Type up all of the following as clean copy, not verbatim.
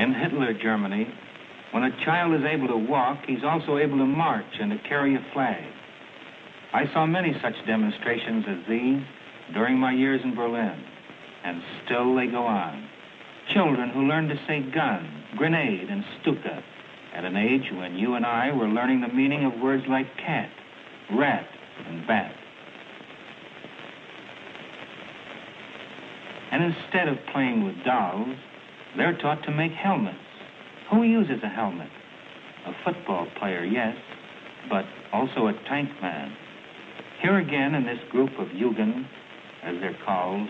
In Hitler Germany, when a child is able to walk, he's also able to march and to carry a flag. I saw many such demonstrations as these during my years in Berlin, and still they go on. Children who learn to say gun, grenade, and stuka at an age when you and I were learning the meaning of words like cat, rat, and bat. And instead of playing with dolls, they're taught to make helmets. Who uses a helmet? A football player, yes, but also a tank man. Here again in this group of Jugend, as they're called,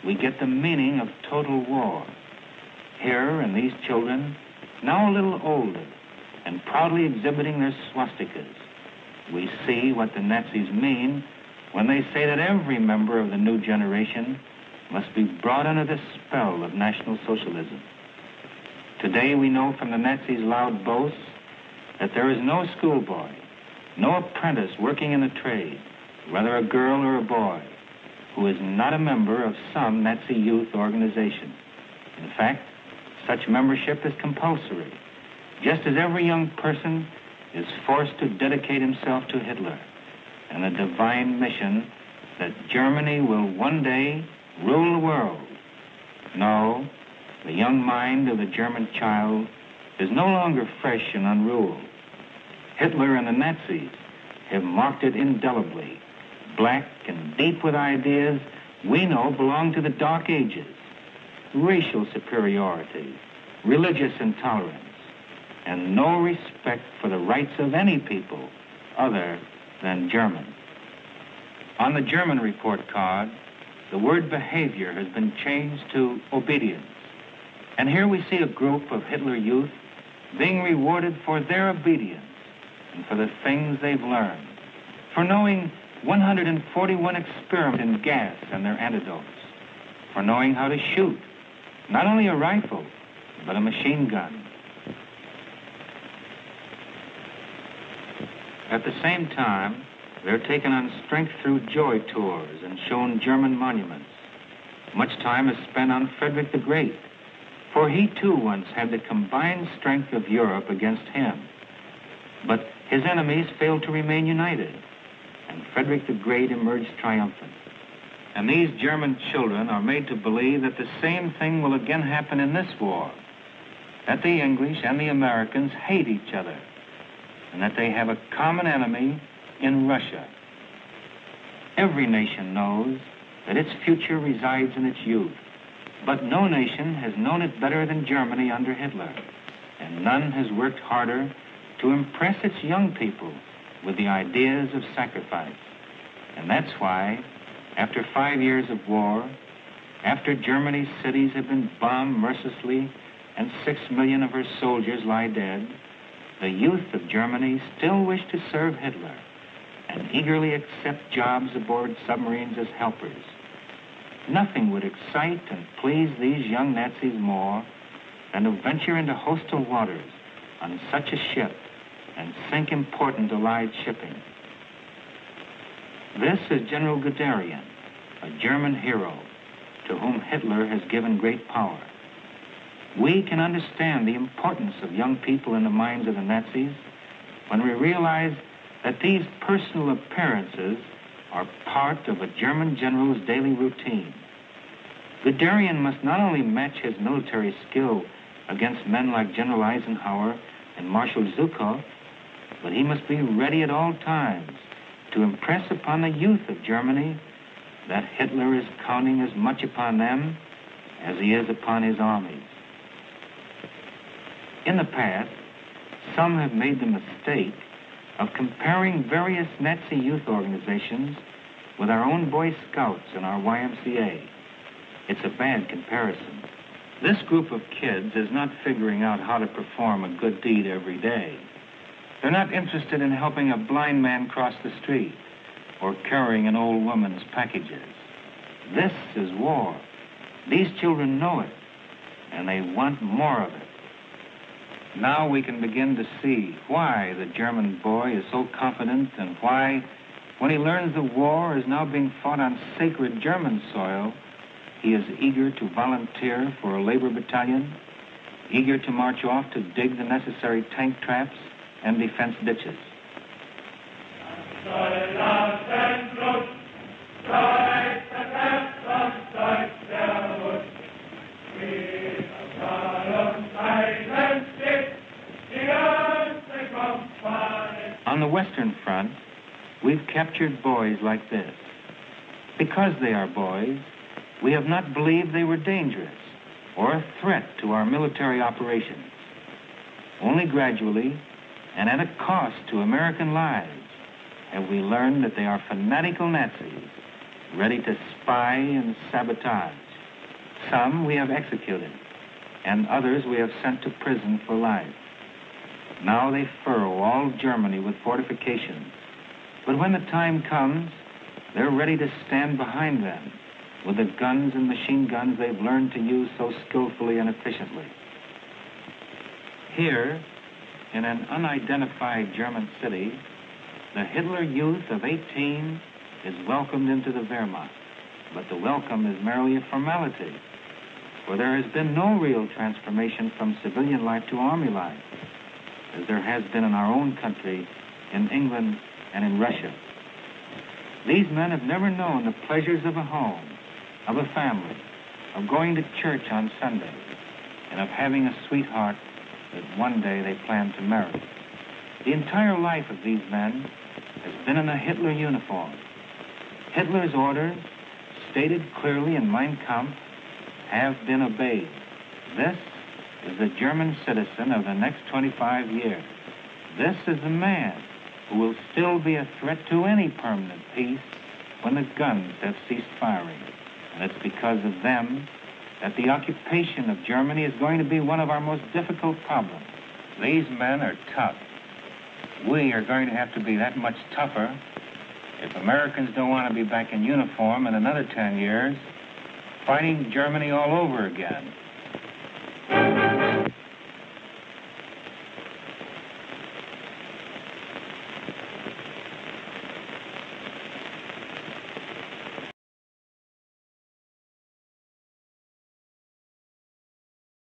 we get the meaning of total war. Here in these children, now a little older, and proudly exhibiting their swastikas, we see what the Nazis mean when they say that every member of the new generation must be brought under the spell of National Socialism. Today we know from the Nazis' loud boasts that there is no schoolboy, no apprentice working in the trade, whether a girl or a boy, who is not a member of some Nazi youth organization. In fact, such membership is compulsory, just as every young person is forced to dedicate himself to Hitler and the divine mission that Germany will one day rule the world. No, the young mind of the German child is no longer fresh and unruled. Hitler and the Nazis have marked it indelibly, black and deep with ideas we know belong to the Dark Ages: racial superiority, religious intolerance, and no respect for the rights of any people other than German. On the German report card, the word behavior has been changed to obedience. And here we see a group of Hitler youth being rewarded for their obedience and for the things they've learned, for knowing 141 experiments in gas and their antidotes, for knowing how to shoot, not only a rifle, but a machine gun. At the same time, they're taken on strength through joy tours and shown German monuments. Much time is spent on Frederick the Great, for he too once had the combined strength of Europe against him. But his enemies failed to remain united, and Frederick the Great emerged triumphant. And these German children are made to believe that the same thing will again happen in this war, that the English and the Americans hate each other, and that they have a common enemy in Russia. Every nation knows that its future resides in its youth, but no nation has known it better than Germany under Hitler, and none has worked harder to impress its young people with the ideas of sacrifice. And that's why, after 5 years of war, after Germany's cities have been bombed mercilessly and 6 million of her soldiers lie dead, the youth of Germany still wish to serve Hitler and eagerly accept jobs aboard submarines as helpers. Nothing would excite and please these young Nazis more than to venture into hostile waters on such a ship and sink important Allied shipping. This is General Guderian, a German hero to whom Hitler has given great power. We can understand the importance of young people in the minds of the Nazis when we realize that these personal appearances are part of a German general's daily routine. Guderian must not only match his military skill against men like General Eisenhower and Marshal Zhukov, but he must be ready at all times to impress upon the youth of Germany that Hitler is counting as much upon them as he is upon his armies. In the past, some have made the mistake of comparing various Nazi youth organizations with our own Boy Scouts and our YMCA. It's a bad comparison. This group of kids is not figuring out how to perform a good deed every day. They're not interested in helping a blind man cross the street or carrying an old woman's packages. This is war. These children know it, and they want more of it. Now we can begin to see why the German boy is so confident and why, when he learns the war is now being fought on sacred German soil, he is eager to volunteer for a labor battalion. eager to march off to dig the necessary tank traps and defense ditches. On the Western Front, we've captured boys like this. Because they are boys, we have not believed they were dangerous or a threat to our military operations. Only gradually, and at a cost to American lives, have we learned that they are fanatical Nazis, ready to spy and sabotage. Some we have executed, and others we have sent to prison for life. Now they furrow all Germany with fortifications, but when the time comes, they're ready to stand behind them with the guns and machine guns they've learned to use so skillfully and efficiently. Here, in an unidentified German city, the Hitler youth of 18 is welcomed into the Wehrmacht, but the welcome is merely a formality, for there has been no real transformation from civilian life to army life, as there has been in our own country, in England, and in Russia. These men have never known the pleasures of a home, of a family, of going to church on Sunday, and of having a sweetheart that one day they plan to marry. The entire life of these men has been in a Hitler uniform. Hitler's orders, stated clearly in Mein Kampf, have been obeyed. This is the German citizen of the next 25 years. This is the man who will still be a threat to any permanent peace when the guns have ceased firing. And it's because of them that the occupation of Germany is going to be one of our most difficult problems. These men are tough. We are going to have to be that much tougher if Americans don't want to be back in uniform in another 10 years, fighting Germany all over again.